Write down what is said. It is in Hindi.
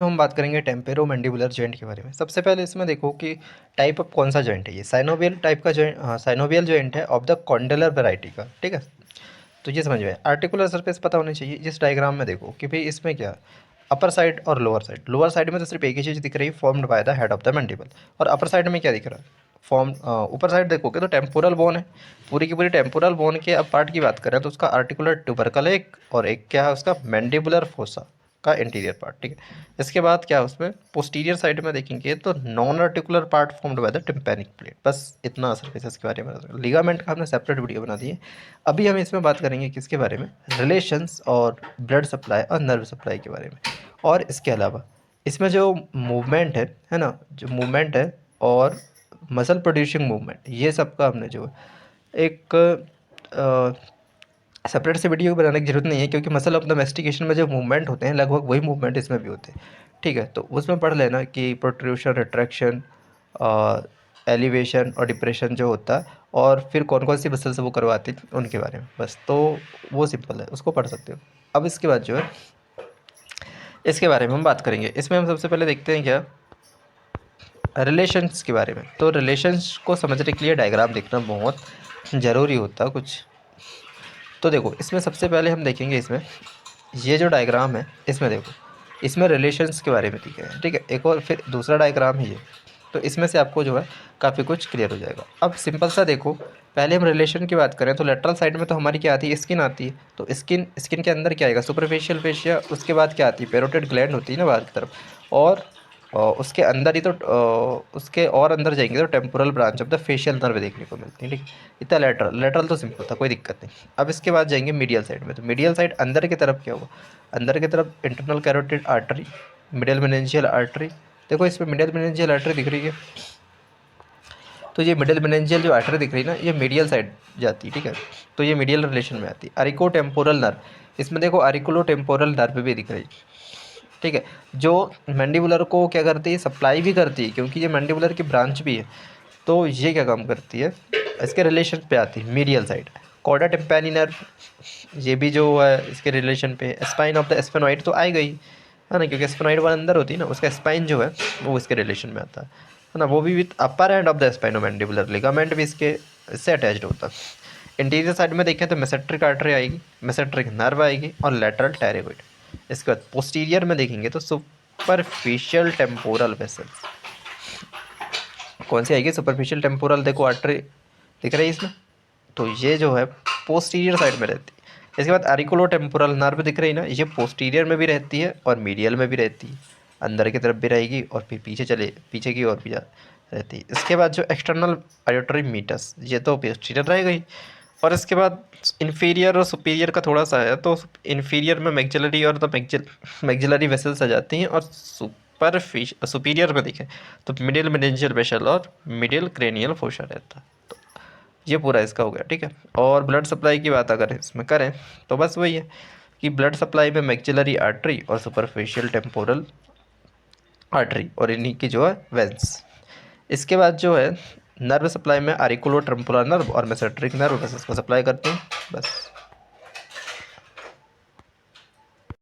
तो हम बात करेंगे टेम्पेरो मैंडिबुलर जॉइंट के बारे में। सबसे पहले इसमें देखो कि टाइप ऑफ कौन सा जॉइंट है। ये साइनोवियल टाइप का जॉइंट, साइनोवियल जॉइंट है ऑफ द कॉन्डलर वैरायटी का। ठीक है, तो ये समझ में आया। आर्टिकुलर सरफेस पता होनी चाहिए। इस डायग्राम में देखो कि भाई इसमें क्या, अपर साइड और लोअर साइड में तो सिर्फ एक ही चीज़ दिख रही है, formed by the head of the mandible. और अपर साइड में क्या दिख रहा है, फॉर्म। ऊपर साइड देखोगे तो टेम्पोरल बोन है, पूरी की पूरी टेम्पोरल बोन के। अब पार्ट की बात करें तो उसका आर्टिकुलर ट्यूबरकल है एक, और एक क्या है उसका मैंडिबुलर फोसा का इंटीरियर पार्ट। ठीक है, इसके बाद क्या है उसमें पोस्टीरियर साइड में देखेंगे तो non articular part formed by the tympanic plate. बस इतना सरफेसेस के बारे में। लिगामेंट का हमने सेपरेट वीडियो बना दी है। अभी हम इसमें बात करेंगे किसके बारे में, रिलेशंस और ब्लड सप्लाई और नर्व सप्लाई के बारे में। और इसके अलावा इसमें जो मूवमेंट है ना, जो मूवमेंट है और मसल प्रोड्यूसिंग मूवमेंट, ये सब का हमने जो एक सेपरेट से वीडियो बनाने की जरूरत नहीं है, क्योंकि मसल ऑफ डोमेस्टिकेशन में जो मूवमेंट होते हैं लगभग वही मूवमेंट इसमें भी होते हैं। ठीक है, तो उसमें पढ़ लेना कि प्रोट्रूशन, रिट्रैक्शन, एलिवेशन और डिप्रेशन जो होता है, और फिर कौन कौन सी मसल से वो करवाती हैं उनके बारे में। बस तो वो सिंपल है, उसको पढ़ सकते हो। अब इसके बाद जो है इसके बारे में हम बात करेंगे। इसमें हम सबसे पहले देखते हैं क्या, रिलेशंस के बारे में। तो रिलेशंस को समझने के लिए डायग्राम देखना बहुत ज़रूरी होता है कुछ। तो देखो इसमें सबसे पहले हम देखेंगे, इसमें ये जो डायग्राम है इसमें देखो, इसमें रिलेशंस के बारे में दिखे है। ठीक है, एक और फिर दूसरा डायग्राम है ये। तो इसमें से आपको जो है काफ़ी कुछ क्लियर हो जाएगा। अब सिंपल सा देखो, पहले हम रिलेशन की बात करें तो लेटरल साइड में तो हमारी क्या आती है, स्किन आती है। तो स्किन स्किन के अंदर क्या आएगा, सुपरफिशियल फेशिया। उसके बाद क्या आती है, पेरोटिड ग्लैंड होती है ना बाहर की तरफ। और उसके अंदर ही तो उसके और अंदर जाएंगे तो temporal branch of the facial nerve देखने को मिलती है। ठीक है, इतना लेटरल लेटरल तो सिंपल था, कोई दिक्कत नहीं। अब इसके बाद जाएंगे मीडियल साइड में। तो मीडियल साइड अंदर की तरफ क्या हुआ, अंदर की तरफ internal carotid artery, medial meningeal artery. देखो इसमें मिडियल मेनिंजियल आर्टरी दिख रही है, तो ये मिडिल मेनिंजियल जो आर्टरी दिख रही है ना, ये मीडियल साइड जाती है। ठीक है, तो ये मीडियल रिलेशन में आती है। अरिको टेम्पोरल नर्व, इसमें देखो अरिकुलो टेम्पोरल नर्व भी दिख रही है। ठीक है, जो मैंडिबुलर को क्या करती है, सप्लाई भी करती है, क्योंकि ये मैंडिबुलर की ब्रांच भी है। तो ये क्या काम करती है, इसके रिलेशन पे आती है मीडियल साइड। कॉर्डा टिम्पैनी नर्व, ये भी जो है इसके रिलेशन पे। स्पाइन ऑफ द स्पेनॉइड तो आई गई है ना, क्योंकि स्पेनॉइड वन अंदर होती है ना, उसका स्पाइन जो है वो इसके रिलेशन में आता है ना। वो भी with upper end of the sphenomandibular ligament भी इसके इससे अटैच्ड होता है। इंटीरियर साइड में देखें तो मेसेंट्रिक आर्टरी आएगी, मेसेंट्रिक नर्व आएगी और लेटरल टायरोइड। इसके बाद पोस्टीरियर में देखेंगे तो सुपरफिशियल टेम्पोरल वेसल्स। कौन सी आएगी, सुपरफिशियल टेम्पोरल। देखो आर्टरी दिख रही है इसमें, तो ये जो है पोस्टीरियर साइड में रहती है। इसके बाद एरिकुलो टेम्पोरल नर्व दिख रही है ना, ये पोस्टीरियर में भी रहती है और मीडियल में भी रहती है। अंदर की तरफ भी रहेगी और फिर पीछे की ओर भी रहती है। इसके बाद जो एक्सटर्नल आयोटरी मीटस, ये तो पोस्टीरियर रह गई। और इसके बाद इन्फीरियर और सुपीरियर का थोड़ा सा है, तो इन्फीरियर में मैक्सिलरी और द मैक्सिलरी वेसल्स आ जाती हैं, और सुपीरियर में देखें तो मिडिल मेनिंजियल वेसल और मिडिल क्रेनियल फोसा रहता है। तो ये पूरा इसका हो गया। ठीक है, और ब्लड सप्लाई की बात अगर इसमें करें तो बस वही है कि ब्लड सप्लाई में मैक्सिलरी आर्टरी और सुपरफिशियल टेम्पोरल आर्टरी और इन्हीं की जो है वेंस। इसके बाद जो है नर्व सप्लाई में आरिकुलो टेम्पोरल नर्व और मेसेंट्रिक नर्व वेसल्स को सप्लाई करते हैं। बस।